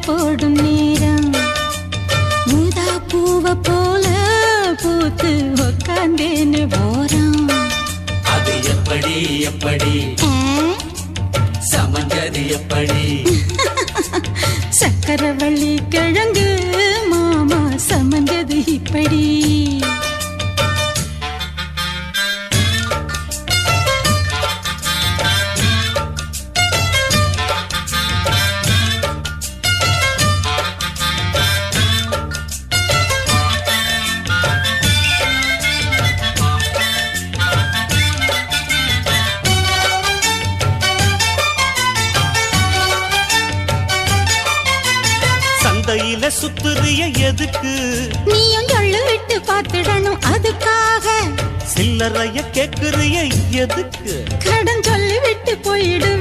போடும் நேரம் ஊதா பூவ போல பூத்து உக்காந்தேன்னு போறான். அது எப்படி எப்படி சமஞ்சது எப்படி? சக்கரவள்ளி கிழங்கு மாமா சமஞ்சது இப்படி. சந்தையில சுத்துறிய எதுக்கு? நீயும் சொல்லு விட்டு பார்த்துடணும் அதுக்காக. சில்லறைய கேக்குறிய எதுக்கு? கடன் சொல்லி விட்டு போயிடு